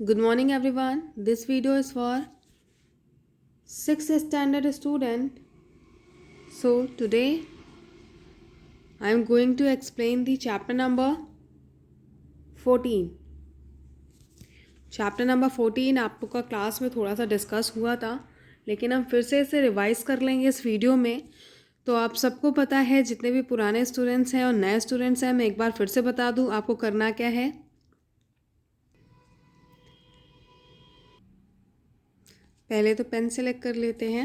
Good morning everyone. This video is for 6th standard student. So today I am going to explain the chapter number 14. Chapter number 14 आप लोग का class में थोड़ा सा discuss हुआ था, लेकिन हम फिर से इसे रिवाइज कर लेंगे इस वीडियो में। तो आप सबको पता है, जितने भी पुराने स्टूडेंट्स हैं और नए स्टूडेंट्स हैं, मैं एक बार फिर से बता दूं आपको करना क्या है। पहले तो पेन सेलेक्ट कर लेते हैं।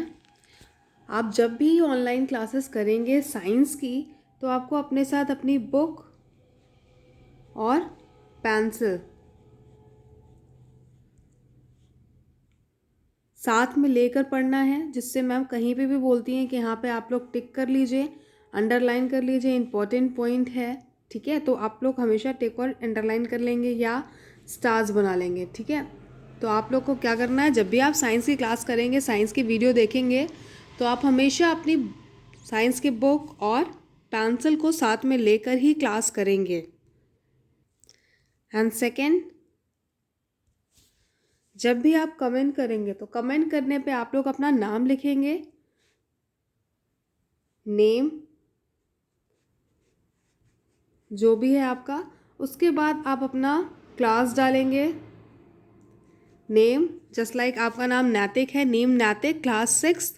आप जब भी ऑनलाइन क्लासेस करेंगे साइंस की, तो आपको अपने साथ अपनी बुक और पेंसिल साथ में लेकर पढ़ना है, जिससे मैम कहीं पे भी बोलती हैं कि यहाँ पे आप लोग टिक कर लीजिए, अंडरलाइन कर लीजिए, इंपॉर्टेंट पॉइंट है। ठीक है, तो आप लोग हमेशा टिक और अंडरलाइन कर लेंगे या स्टार्स बना लेंगे। ठीक है, तो आप लोग को क्या करना है, जब भी आप साइंस की क्लास करेंगे, साइंस की वीडियो देखेंगे, तो आप हमेशा अपनी साइंस की बुक और पेंसिल को साथ में लेकर ही क्लास करेंगे। एंड सेकेंड, जब भी आप कमेंट करेंगे तो कमेंट करने पे आप लोग अपना नाम लिखेंगे, नेम जो भी है आपका, उसके बाद आप अपना क्लास डालेंगे। नेम जस्ट लाइक आपका नाम नैतिक है, नेम नैतिक, क्लास 6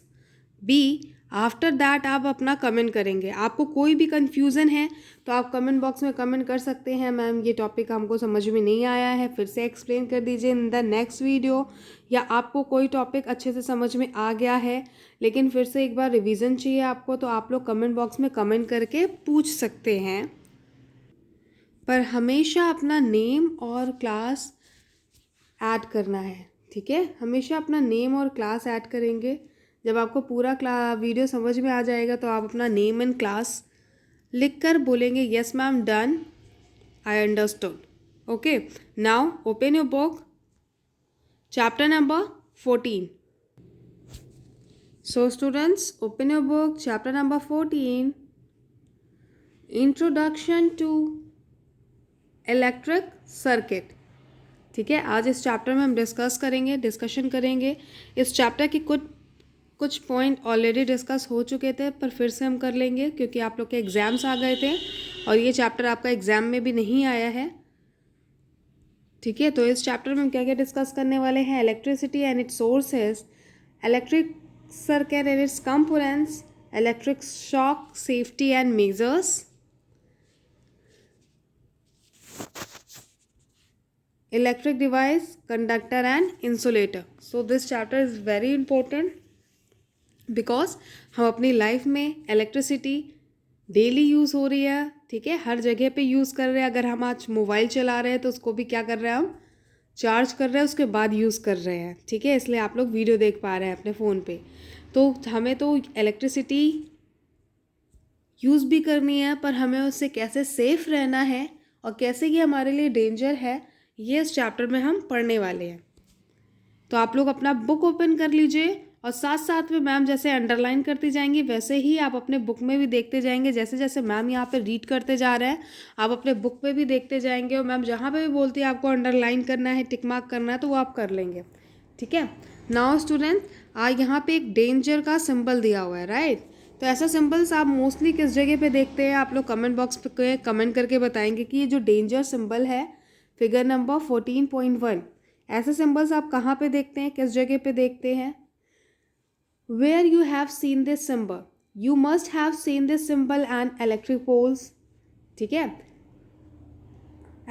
बी। आफ्टर दैट आप अपना कमेंट करेंगे। आपको कोई भी कन्फ्यूज़न है तो आप कमेंट बॉक्स में कमेंट कर सकते हैं, मैम ये टॉपिक हमको समझ में नहीं आया है, फिर से एक्सप्लेन कर दीजिए इन द नेक्स्ट वीडियो। या आपको कोई टॉपिक अच्छे से समझ में आ गया है लेकिन फिर से एक बार रिवीजन चाहिए आपको, तो आप लोग कमेंट बॉक्स में कमेंट करके पूछ सकते हैं। पर हमेशा अपना नेम और क्लास ऐड करना है। ठीक है, हमेशा अपना नेम और क्लास ऐड करेंगे। जब आपको पूरा वीडियो समझ में आ जाएगा तो आप अपना नेम एंड क्लास लिख कर बोलेंगे yes ma'am, done, I understood. Okay, now open your book, chapter number 14. So students, open your book, chapter number 14, Introduction to Electric Circuit. ठीक है, आज इस चैप्टर में हम डिस्कशन करेंगे। इस चैप्टर की कुछ पॉइंट ऑलरेडी डिस्कस हो चुके थे, पर फिर से हम कर लेंगे क्योंकि आप लोग के एग्ज़ाम्स आ गए थे और ये चैप्टर आपका एग्ज़ाम में भी नहीं आया है। ठीक है, तो इस चैप्टर में हम क्या क्या डिस्कस करने वाले हैं, electricity and it's sources, electric circuit and it's components, electric shock, safety and measures, electric device, conductor and insulator. So this chapter is very important because हम अपनी लाइफ में इलेक्ट्रिसिटी डेली यूज़ हो रही है। ठीक है, हर जगह पे यूज़ कर रहे हैं। अगर हम आज मोबाइल चला रहे हैं तो उसको भी क्या कर रहे हैं, हम चार्ज कर रहे हैं, उसके बाद यूज़ कर रहे हैं। ठीक है, इसलिए आप लोग वीडियो देख पा रहे हैं अपने फ़ोन पे। तो हमें तो इलेक्ट्रिसिटी यूज़ भी करनी है, पर हमें उससे कैसे सेफ़ रहना है और कैसे ये हमारे लिए डेंजर है, ये इस चैप्टर में हम पढ़ने वाले हैं। तो आप लोग अपना बुक ओपन कर लीजिए और साथ साथ में मैम जैसे अंडरलाइन करती जाएंगी वैसे ही आप अपने बुक में भी देखते जाएंगे। जैसे जैसे मैम यहाँ पे रीड करते जा रहे हैं आप अपने बुक पे भी देखते जाएंगे, और मैम जहाँ पे भी बोलती है आपको अंडरलाइन करना है, टिक मार्क करना है, तो वो आप कर लेंगे। ठीक है, नाउ स्टूडेंट, यहाँ पे एक डेंजर का सिंबल दिया हुआ है, राइट। तो ऐसा सिंबल्स आप मोस्टली किस जगह पे देखते हैं, आप लोग कमेंट बॉक्स पे कमेंट करके बताएंगे कि ये जो डेंजर सिंबल है फिगर नंबर 14.1, ऐसे सिंबल्स आप कहाँ पे देखते हैं, किस जगह पे देखते हैं। Where you have seen this symbol, you must have seen this symbol and electric poles. ठीक है,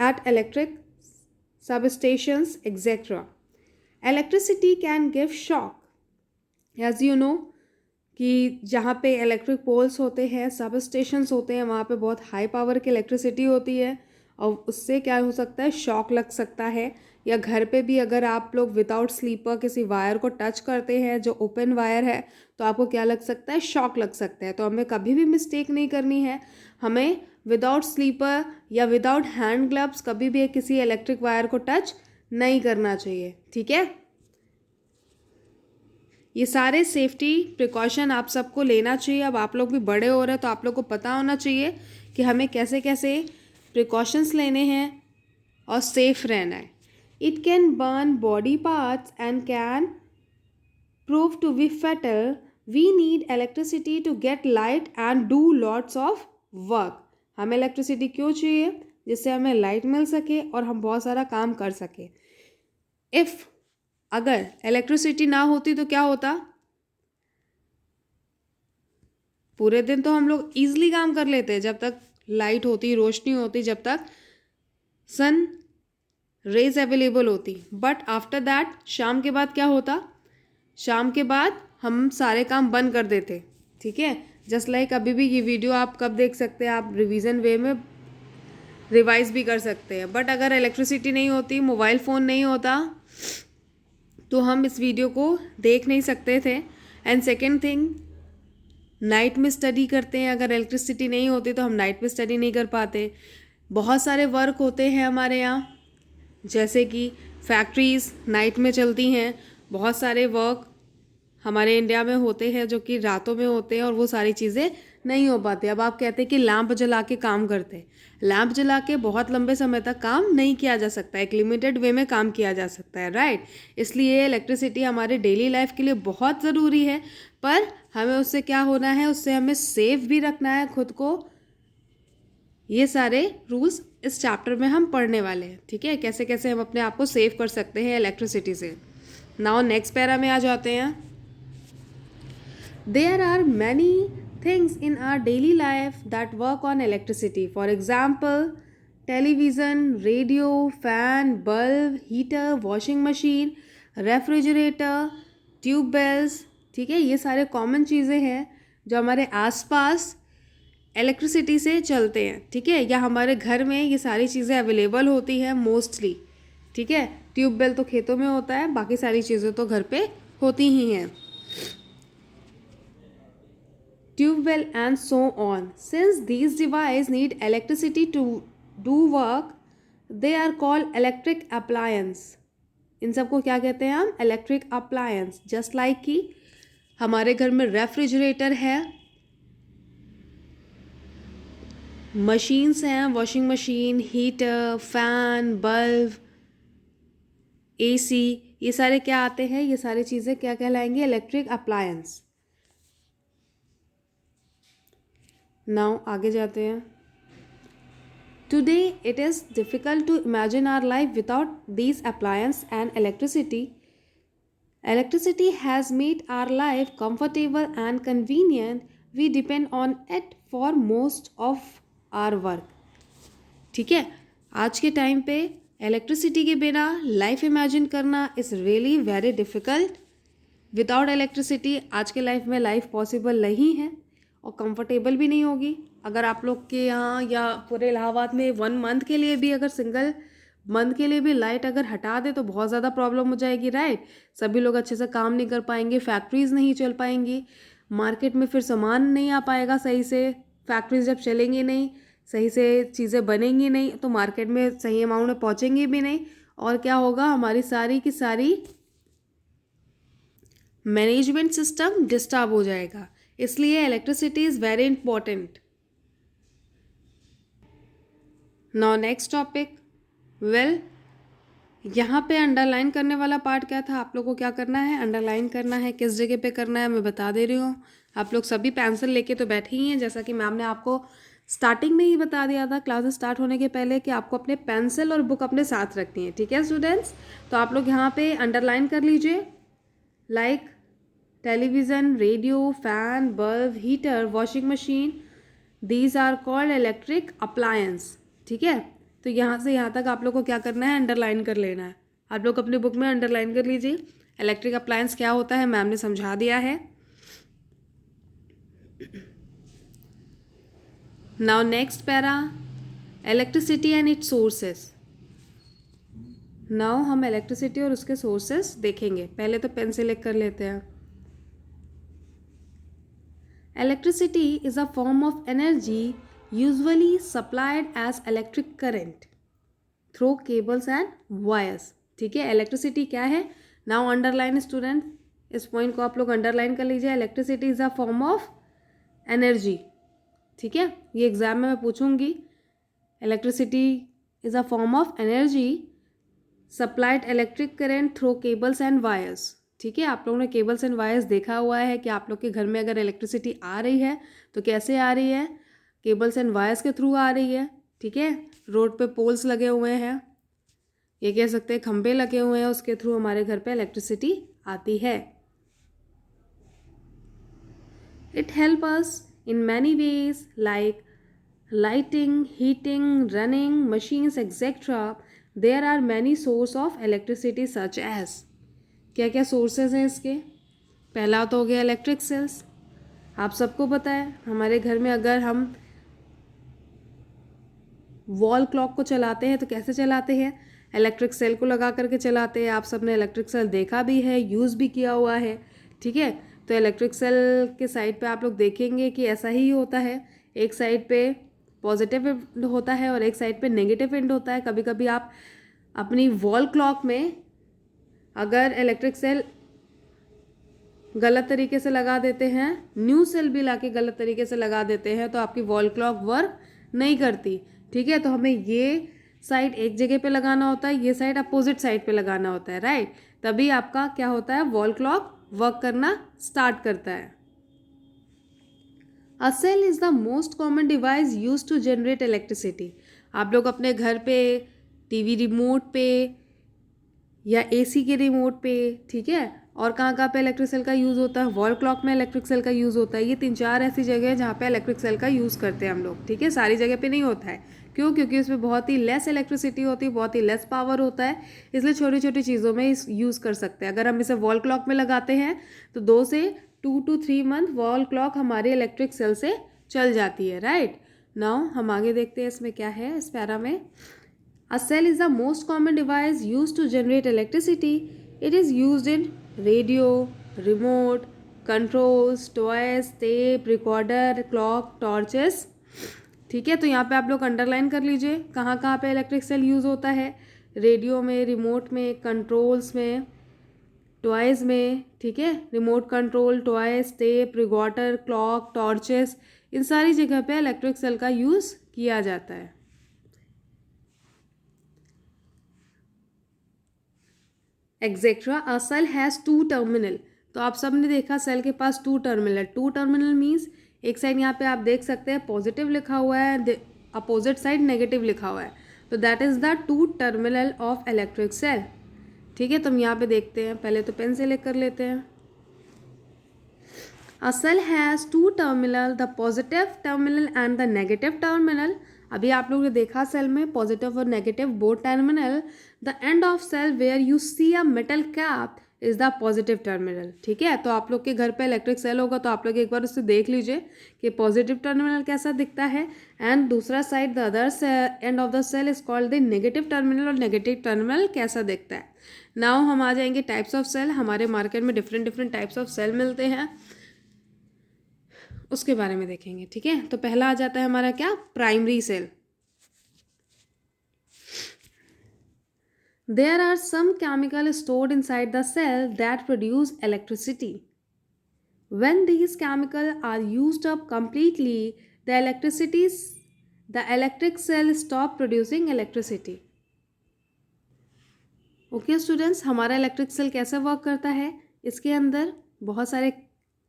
at electric substations etcetera. Electricity can give shock, as you know कि जहाँ पे इलेक्ट्रिक पोल्स होते हैं, सब स्टेशंस होते हैं, वहाँ पे बहुत हाई पावर की इलेक्ट्रिसिटी होती है और उससे क्या हो सकता है, शॉक लग सकता है। या घर पे भी अगर आप लोग विदाउट स्लीपर किसी वायर को टच करते हैं जो ओपन वायर है, तो आपको क्या लग सकता है, शॉक लग सकता है। तो हमें कभी भी मिस्टेक नहीं करनी है, हमें विदाउट स्लीपर या विदाउट हैंड ग्लव्स कभी भी किसी इलेक्ट्रिक वायर को टच नहीं करना चाहिए। ठीक है, ये सारे सेफ्टी प्रिकॉशन आप सबको लेना चाहिए। अब आप लोग भी बड़े हो रहे हैं तो आप लोग को पता होना चाहिए कि हमें कैसे कैसे प्रिकॉशंस लेने हैं और सेफ़ रहना है। It can burn body parts and can prove to be fatal. We need electricity to get light and do lots of work. हमें इलेक्ट्रिसिटी क्यों चाहिए? जिससे हमें लाइट मिल सके और हम बहुत सारा काम कर सके. इफ़ अगर इलेक्ट्रिसिटी ना होती तो क्या होता? पूरे दिन तो हम लोग ईजिली काम कर लेते जब तक लाइट होती, रोशनी होती, जब तक सन रेज अवेलेबल होती. बट आफ्टर दैट शाम के बाद क्या होता? शाम के बाद हम सारे काम बंद कर देते. ठीक है, जस्ट लाइक अभी भी ये वीडियो आप कब देख सकते हैं? आप रिवीजन वे में रिवाइज भी कर सकते हैं. बट अगर इलेक्ट्रिसिटी नहीं होती, मोबाइल फ़ोन नहीं होता, तो हम इस वीडियो को देख नहीं सकते थे. एंड सेकेंड थिंग, नाइट में स्टडी करते हैं. अगर इलेक्ट्रिसिटी नहीं होती तो हम नाइट में स्टडी नहीं कर पाते. बहुत सारे वर्क होते हैं हमारे यहाँ, जैसे कि फैक्ट्रीज़ नाइट में चलती हैं. बहुत सारे वर्क हमारे इंडिया में होते हैं जो कि रातों में होते हैं और वो सारी चीज़ें नहीं हो पाती. अब आप कहते हैं कि लैंप जला के काम करते हैं. लैंप जला के बहुत लंबे समय तक काम नहीं किया जा सकता. एक लिमिटेड वे में काम किया जा सकता है, राइट. इसलिए इलेक्ट्रिसिटी हमारे डेली लाइफ के लिए बहुत ज़रूरी है. पर हमें उससे क्या होना है? उससे हमें सेफ भी रखना है खुद को. ये सारे रूल्स इस चैप्टर में हम पढ़ने वाले हैं. ठीक है, कैसे कैसे हम अपने आप को सेव कर सकते हैं इलेक्ट्रिसिटी से. नाउ नेक्स्ट पैरा में आ जाते हैं. There are many things in our daily life that work on electricity. For example, television, radio, fan, bulb, heater, washing machine, refrigerator, tube bells. ठीक है, ये सारे कॉमन चीज़ें हैं जो हमारे आसपास इलेक्ट्रिसिटी से चलते हैं. ठीक है, या हमारे घर में ये सारी चीज़ें अवेलेबल होती हैं मोस्टली. ठीक है, ट्यूब बेल तो खेतों में होता है, बाकी सारी चीज़ें तो घर पे होती ही हैं. Tube well and so on. Since these devices need electricity to do work, they are called electric appliance. इन सबको क्या कहते हैं हम? Electric appliance. जस्ट लाइक कि हमारे घर में रेफ्रिजरेटर है, मशीन्स हैं, washing machine, heater, fan, bulb, AC, ये सारे क्या आते हैं? ये सारी चीज़ें क्या कहलाएंगे? Electric appliance. नाउ आगे जाते हैं. Today it is difficult to imagine our life without these appliance and electricity. Electricity has made our life comfortable and convenient. We depend on it for most of our work. ठीक है, आज के time पे electricity के बिना life imagine करना is really very difficult. Without electricity आज के लाइफ में लाइफ पॉसिबल नहीं है और कंफर्टेबल भी नहीं होगी. अगर आप लोग के यहाँ या पूरे इलाहाबाद में 1 मंथ के लिए भी, अगर सिंगल मंथ के लिए भी लाइट अगर हटा दे तो बहुत ज़्यादा प्रॉब्लम हो जाएगी, राइट. सभी लोग अच्छे से काम नहीं कर पाएंगे, फैक्ट्रीज़ नहीं चल पाएंगी, मार्केट में फिर सामान नहीं आ पाएगा सही से. फैक्ट्रीज जब चलेंगी नहीं, सही से चीज़ें बनेंगी नहीं, तो मार्केट में सही अमाउंट में पहुँचेंगी भी नहीं. और क्या होगा? हमारी सारी की सारी मैनेजमेंट सिस्टम डिस्टर्ब हो जाएगा. इसलिए electricity is very important. Now next topic. Well, यहाँ पे अंडरलाइन करने वाला पार्ट क्या था? आप लोग को क्या करना है? अंडरलाइन करना है. किस जगह पे करना है मैं बता दे रही हूँ. आप लोग सभी पेंसिल लेके तो बैठे ही हैं, जैसा कि मैम ने आपको स्टार्टिंग में ही बता दिया था क्लासेस स्टार्ट होने के पहले कि आपको अपने पेंसिल और बुक अपने साथ रखनी है. ठीक है स्टूडेंट्स, तो आप लोग यहाँ पे अंडरलाइन कर लीजिए. Like television, radio, fan, bulb, heater, washing machine, these are called electric appliance. ठीक है, तो यहाँ से यहाँ तक आप लोग को क्या करना है? अंडरलाइन कर लेना है. आप लोग अपनी बुक में अंडरलाइन कर लीजिए. इलेक्ट्रिक अप्लायंस क्या होता है मैम ने समझा दिया है. Now next para, electricity and it's sources. Now हम इलेक्ट्रिसिटी और उसके सोर्सेस देखेंगे. पहले तो पेंसिल लिख कर लेते हैं. Electricity is a form of energy usually supplied as electric current through cables and wires. ठीक है, इलेक्ट्रिसिटी क्या है? नाउ अंडरलाइन स्टूडेंट, इस पॉइंट को आप लोग अंडरलाइन कर लीजिए. Electricity is a form of energy. ठीक है, ये एग्जाम में मैं पूछूंगी. Electricity is a form of energy supplied electric current through cables and wires. ठीक है, आप लोगों ने केबल्स एंड वायर्स देखा हुआ है कि आप लोग के घर में अगर इलेक्ट्रिसिटी आ रही है तो कैसे आ रही है, केबल्स एंड वायर्स के थ्रू आ रही है। ठीक है, रोड पे पोल्स लगे हुए हैं, ये कह सकते हैं खंभे लगे हुए हैं, उसके थ्रू हमारे घर पे इलेक्ट्रिसिटी आती है। It help us in many ways like lighting, heating, running machines, etc. There are many source of electricity such as, क्या क्या सोर्सेज हैं इसके। पहला तो हो गया इलेक्ट्रिक सेल्स। आप सबको पता है हमारे घर में अगर हम वॉल क्लॉक को चलाते हैं तो कैसे चलाते हैं, इलेक्ट्रिक सेल को लगा करके चलाते हैं। आप सबने इलेक्ट्रिक सेल देखा भी है, यूज़ भी किया हुआ है। ठीक है, तो इलेक्ट्रिक सेल के साइड पे आप लोग देखेंगे कि ऐसा ही होता है, एक साइड पे पॉजिटिव एंड होता है और एक साइड पे नेगेटिव एंड होता है। कभी कभी आप अपनी वॉल क्लॉक में अगर इलेक्ट्रिक सेल गलत तरीके से लगा देते हैं, न्यू सेल भी लाके गलत तरीके से लगा देते हैं, तो आपकी वॉल क्लॉक वर्क नहीं करती। ठीक है, तो हमें ये साइड एक जगह पे लगाना होता है, ये साइड अपोजिट साइड पे लगाना होता है, राइट। तभी आपका क्या होता है, वॉल क्लॉक वर्क करना स्टार्ट करता है। A cell is the most common device used to generate electricity. आप लोग अपने घर पे टीवी रिमोट पे या एसी के रिमोट पे, ठीक है, और कहाँ कहाँ पे इलेक्ट्रिक सेल का यूज़ होता है, वॉल क्लॉक में इलेक्ट्रिक सेल का यूज़ होता है। ये 3-4 ऐसी जगह है जहाँ पे इलेक्ट्रिक सेल का यूज़ करते हैं हम लोग। ठीक है, सारी जगह पे नहीं होता है। क्यों? क्योंकि उसमें बहुत ही लेस इलेक्ट्रिसिटी होती है, बहुत ही लेस पावर होता है, इसलिए छोटी छोटी चीज़ों में इस यूज़ कर सकते हैं। अगर हम इसे वॉल क्लॉक में लगाते हैं तो 2 से 2 to 3 मंथ वॉल क्लॉक हमारी इलेक्ट्रिक सेल से चल जाती है, राइट। नाउ हम आगे देखते हैं इसमें क्या है इस पैरा में। A cell is the most common device used to generate electricity. It is used in radio, remote, controls, toys, tape, recorder, clock, torches. ठीक है, तो यहाँ पे आप लोग अंडरलाइन कर लीजिए कहाँ कहाँ पे इलेक्ट्रिक सेल यूज़ होता है। रेडियो में, रिमोट में, कंट्रोल्स में, टॉयज़ में। ठीक है, remote control, toys, tape, recorder, clock, torches, इन सारी जगह पे इलेक्ट्रिक सेल का यूज़ किया जाता है। Etcetera. A cell has 2 terminal. तो आप सब ने देखा सेल के पास 2 टर्मिनल है। 2 टर्मिनल मीन्स एक साइड यहाँ पे आप देख सकते हैं पॉजिटिव लिखा हुआ है, अपोजिट साइड नेगेटिव लिखा हुआ है, तो that is the 2 terminal of electric cell. ठीक है, तो हम यहाँ पे देखते हैं, पहले तो पेन से लिख कर लेते हैं। A cell has 2 terminal, the positive terminal and the negative terminal. अभी आप लोगों ने देखा सेल में पॉजिटिव और negative both terminal. The end of cell where you see a metal cap is the positive terminal. ठीक है, तो आप लोग के घर पे इलेक्ट्रिक सेल होगा तो आप लोग एक बार उससे देख लीजिए कि पॉजिटिव टर्मिनल कैसा दिखता है, एंड दूसरा side the other end of the cell is called the negative terminal, और नेगेटिव टर्मिनल कैसा दिखता है। नाउ हम आ जाएंगे टाइप्स ऑफ सेल। हमारे मार्केट में different different types of cell मिलते हैं, उसके बारे में देखेंगे। ठीक है, तो पहला आ जाता है हमारा क्या, primary cell. There are some chemicals stored inside the cell that produce electricity. When these chemicals are used up completely, the electric cell stop producing electricity. Okay students, हमारा इलेक्ट्रिक सेल कैसे वर्क करता है, इसके अंदर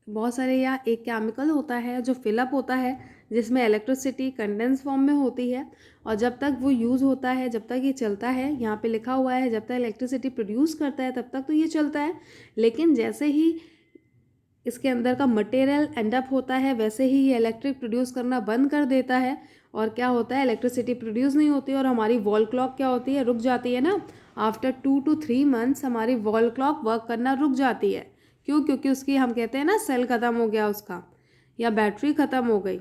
बहुत सारे या एक केमिकल होता है जो फिलअप होता है, जिसमें इलेक्ट्रिसिटी कंडेंस फॉर्म में होती है, और जब तक वो यूज़ होता है, जब तक ये चलता है, यहाँ पे लिखा हुआ है जब तक इलेक्ट्रिसिटी प्रोड्यूस करता है तब तक तो ये चलता है। लेकिन जैसे ही इसके अंदर का मटेरियल एंड अप होता है वैसे ही ये इलेक्ट्रिक प्रोड्यूस करना बंद कर देता है, और क्या होता है, इलेक्ट्रिसिटी प्रोड्यूस नहीं होती और हमारी वॉल क्लॉक क्या होती है, रुक जाती है ना। आफ्टर 2 to 3 मंथ्स हमारी वॉल क्लॉक वर्क करना रुक जाती है। क्यों? क्योंकि उसकी हम कहते हैं ना सेल ख़त्म हो गया उसका, या बैटरी ख़त्म हो गई।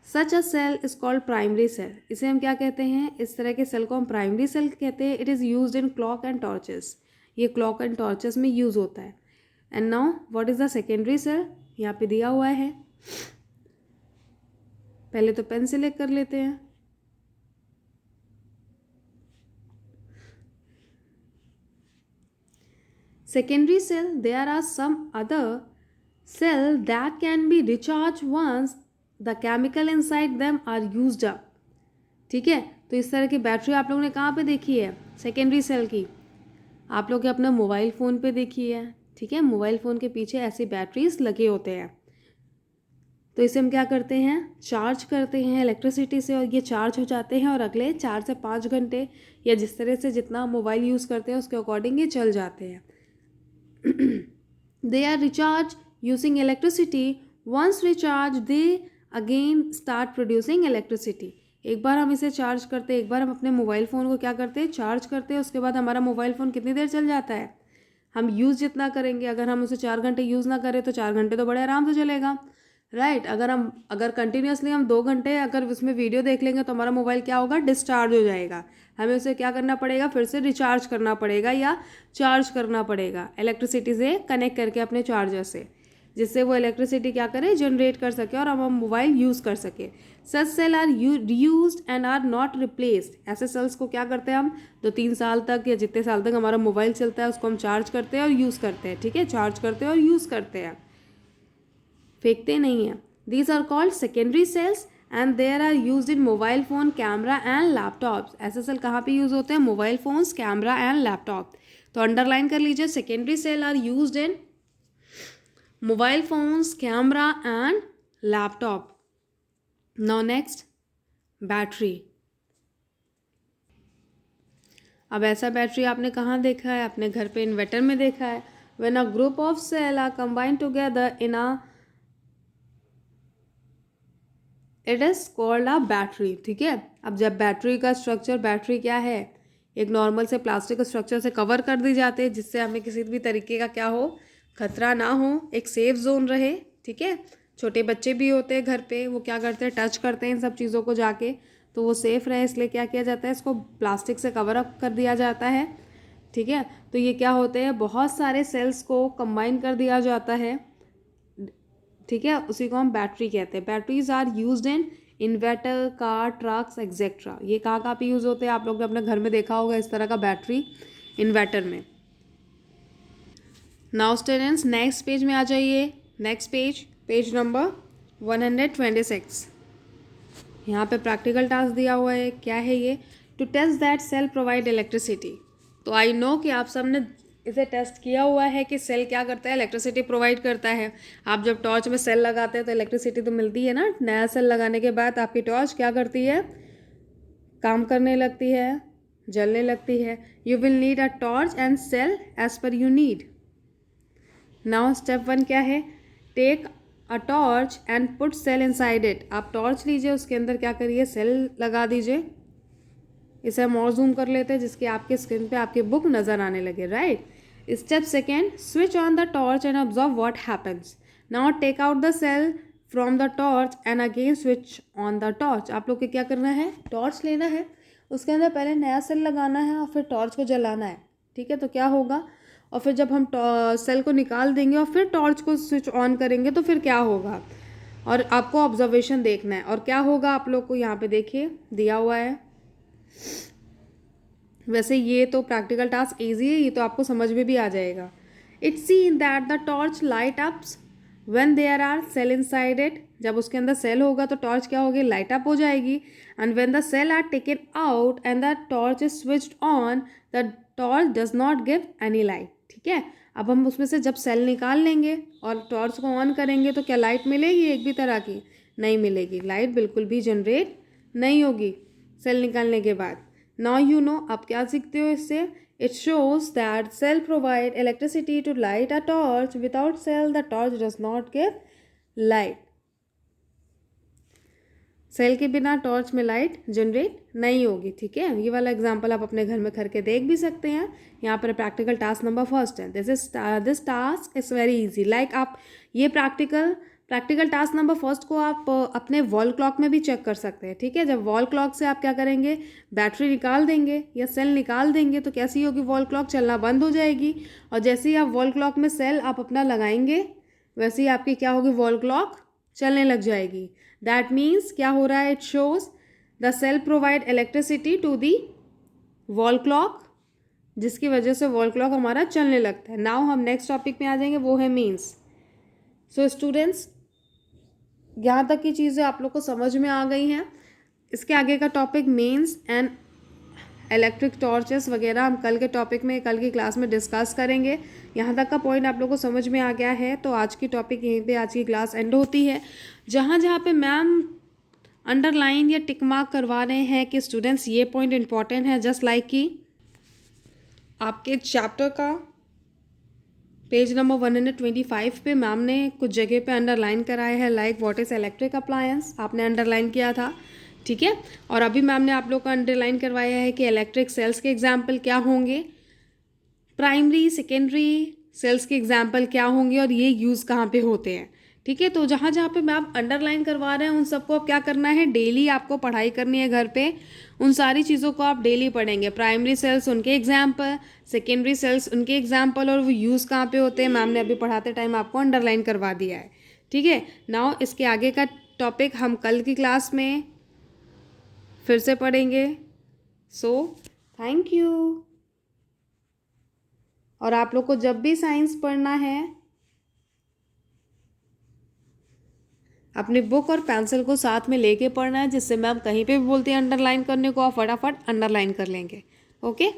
Such a cell is called primary cell. इसे हम क्या कहते हैं, इस तरह के सेल को हम प्राइमरी सेल कहते हैं। It is used in clock and torches. ये क्लॉक एंड टॉर्चेस में यूज़ होता है। And now what is the secondary cell, यहाँ पे दिया हुआ है, पहले तो पेन से लिख कर लेते हैं। Secondary cell, there are some other cell that can be recharged once the chemical inside them are used up. ठीक है, तो इस तरह की बैटरी आप लोगों ने कहाँ पे देखी है सेकेंडरी सेल की? आप लोग अपना मोबाइल फ़ोन पे देखी है, ठीक है। मोबाइल फ़ोन के पीछे ऐसी बैटरीज लगे होते हैं। तो इसे हम क्या करते हैं, चार्ज करते हैं इलेक्ट्रिसिटी से, और ये चार्ज हो जाते हैं और अगले 4 से 5 घंटे या जिस तरह से जितना मोबाइल यूज़ करते हैं उसके अकॉर्डिंग ये चल जाते हैं। They are recharged using electricity. Once recharged, they again start producing electricity. एक बार हम इसे चार्ज करते हैं, एक बार हम अपने मोबाइल फ़ोन को क्या करते हैं, चार्ज करते हैं। उसके बाद हमारा मोबाइल फ़ोन कितनी देर चल जाता है, हम यूज़ जितना करेंगे। अगर हम उसे 4 घंटे यूज़ ना करें तो 4 घंटे तो बड़े आराम से चलेगा, राइट। अगर कंटिन्यूसली हम 2 घंटे अगर उसमें वीडियो देख लेंगे तो हमारा मोबाइल क्या होगा, डिस्चार्ज हो जाएगा। हमें उसे क्या करना पड़ेगा, फिर से रिचार्ज करना पड़ेगा या चार्ज करना पड़ेगा इलेक्ट्रिसिटी से कनेक्ट करके अपने चार्जर से, जिससे वो इलेक्ट्रिसिटी क्या करे, जनरेट कर सके और हम मोबाइल यूज़ कर सके। Such cell are reused and are not replaced. ऐसे सेल्स को क्या करते हैं हम 2-3 साल तक या जितने साल तक हमारा मोबाइल चलता है उसको हम चार्ज करते हैं और यूज़ करते हैं, ठीक है। चार्ज करते हैं और यूज़ करते हैं, फेंकते नहीं हैं। These are called secondary cells and there are use in mobile phone, camera and laptops. ऐसे सेल कहाँ पे यूज़ होते हैं, mobile phones, camera and laptop. तो अंडरलाइन कर लीजिए, secondary cell are used in mobile phones, camera and laptop. Now next, battery. अब ऐसा बैटरी आपने कहाँ देखा है, अपने घर पे इन्वर्टर में देखा है। When a group of cell are combined together in a, it is called a battery, ठीक है। अब जब बैटरी का स्ट्रक्चर, बैटरी क्या है, एक नॉर्मल से प्लास्टिक स्ट्रक्चर से कवर कर दी जाती है जिससे हमें किसी भी तरीके का क्या हो, खतरा ना हो, एक सेफ जोन रहे, ठीक है। छोटे बच्चे भी होते हैं घर पे, वो क्या करते हैं, टच करते हैं इन सब चीज़ों को जाके, तो वो सेफ़ रहे इसलिए क्या किया जाता है, इसको प्लास्टिक से कवर अप कर दिया जाता है, ठीक है। तो ये क्या होते हैं, बहुत सारे सेल्स को कंबाइन कर दिया जाता है, ठीक है, उसी को हम बैटरी कहते हैं। Batteries are used in inverter, car, trucks etcetera. ये कहाँ पे यूज़ होते हैं, आप लोग ने अपने घर में देखा होगा इस तरह का बैटरी इन्वर्टर में। नाउ स्टूडेंट्स नेक्स्ट पेज में आ जाइए। Next page, page number 126। यहाँ पे प्रैक्टिकल टास्क दिया हुआ है, क्या है ये, to test that cell provide electricity. तो आई नो कि आप सबने इसे टेस्ट किया हुआ है कि सेल क्या करता है, इलेक्ट्रिसिटी प्रोवाइड करता है। आप जब टॉर्च में सेल लगाते हैं तो इलेक्ट्रिसिटी तो मिलती है ना। नया सेल लगाने के बाद आपकी टॉर्च क्या करती है, काम करने लगती है, जलने लगती है। You will need a torch and cell as per you need. Now step 1 क्या है, take a torch and put cell inside it. आप टॉर्च लीजिए, उसके अंदर क्या करिए, सेल लगा दीजिए। इसे हम और जूम कर लेते हैं जिसके आपके स्क्रीन पे आपकी बुक नज़र आने लगे, right. Step 2, switch on the torch and observe what happens. Now take out the cell from the torch and again switch on the torch. आप लोग को क्या करना है, टॉर्च लेना है, उसके अंदर पहले नया सेल लगाना है और फिर टॉर्च को जलाना है, ठीक है। तो क्या होगा, और फिर जब हम सेल को निकाल देंगे और फिर टॉर्च को स्विच ऑन करेंगे तो फिर क्या होगा, और आपको ऑब्जर्वेशन देखना है। और क्या होगा आप लोग को यहाँ पे देखिए दिया हुआ है। वैसे ये तो प्रैक्टिकल टास्क ईजी है, ये तो आपको समझ में भी आ जाएगा। It's seen that the torch light ups when there are cell inside it. जब उसके अंदर सेल होगा तो टॉर्च क्या होगी, लाइट अप हो जाएगी। And when the cell are taken out and the torch is switched on, the torch does not give any light, ठीक है। अब हम उसमें से जब सेल निकाल लेंगे और टॉर्च को ऑन करेंगे तो क्या लाइट मिलेगी एक भी तरह की, नहीं मिलेगी। लाइट बिल्कुल भी जनरेट नहीं होगी सेल निकालने के बाद। नाउ यू नो, आप क्या सीखते हो इससे, it shows that cell provide electricity to light a torch, without cell the torch does not give light. Cell के बिना टॉर्च में लाइट जनरेट नहीं होगी, ठीक है। ये वाला एग्जांपल आप अपने घर में करके देख भी सकते हैं। यहाँ पर प्रैक्टिकल टास्क नंबर 1 है, this task is very easy. Like आप ये प्रैक्टिकल टास्क नंबर 1 को आप अपने वॉल क्लॉक में भी चेक कर सकते हैं, ठीक है। जब वॉल क्लॉक से आप क्या करेंगे, बैटरी निकाल देंगे या सेल निकाल देंगे तो कैसी होगी, वॉल क्लॉक चलना बंद हो जाएगी। और जैसे ही आप वॉल क्लॉक में सेल आप अपना लगाएंगे वैसे ही आपकी क्या होगी, वॉल क्लॉक चलने लग जाएगी। दैट मीन्स क्या हो रहा है, it shows the cell provide electricity to the wall clock, जिसकी वजह से वॉल क्लॉक हमारा चलने लगता है। नाउ हम नेक्स्ट टॉपिक में आ जाएंगे, वो है मीन्स। सो स्टूडेंट्स, यहाँ तक की चीज़ें आप लोग को समझ में आ गई हैं। इसके आगे का topic mains and electric torches वगैरह हम कल के टॉपिक में, कल की क्लास में डिस्कस करेंगे। यहाँ तक का पॉइंट आप लोगों को समझ में आ गया है तो आज की टॉपिक यहीं पे, आज की क्लास एंड होती है। जहाँ जहाँ पे मैम अंडरलाइन या टिक मार्क करवा रहे हैं कि स्टूडेंट्स ये पॉइंट इंपॉर्टेंट है, जस्ट लाइक कि आपके चैप्टर का पेज नंबर 125 पे मैम ने कुछ जगह पे अंडरलाइन कराया है, like what is electric appliance, आपने अंडरलाइन किया था, ठीक है। और अभी मैम ने आप लोग को अंडरलाइन करवाया है कि इलेक्ट्रिक सेल्स के एग्जाम्पल क्या होंगे, प्राइमरी सेकेंडरी सेल्स के एग्जाम्पल क्या होंगे और ये यूज़ कहाँ पे होते हैं, ठीक है। तो जहाँ जहाँ पे मैम अंडरलाइन करवा रहे हैं उन सबको अब क्या करना है, डेली आपको पढ़ाई करनी है घर पे, उन सारी चीज़ों को आप डेली पढ़ेंगे। प्राइमरी सेल्स उनके एग्जाम्पल, सेकेंडरी सेल्स उनके एग्जाम्पल, और वो यूज़ कहाँ पे होते हैं मैम ने अभी पढ़ाते टाइम आपको अंडरलाइन करवा दिया है, ठीक है। नाउ इसके आगे का टॉपिक हम कल की क्लास में फिर से पढ़ेंगे। So thank you. और आप लोग को जब भी साइंस पढ़ना है अपनी बुक और पेंसिल को साथ में लेके पढ़ना है, जिससे मैम कहीं पे भी बोलती है अंडरलाइन करने को आप फटाफट अंडरलाइन कर लेंगे। ओके।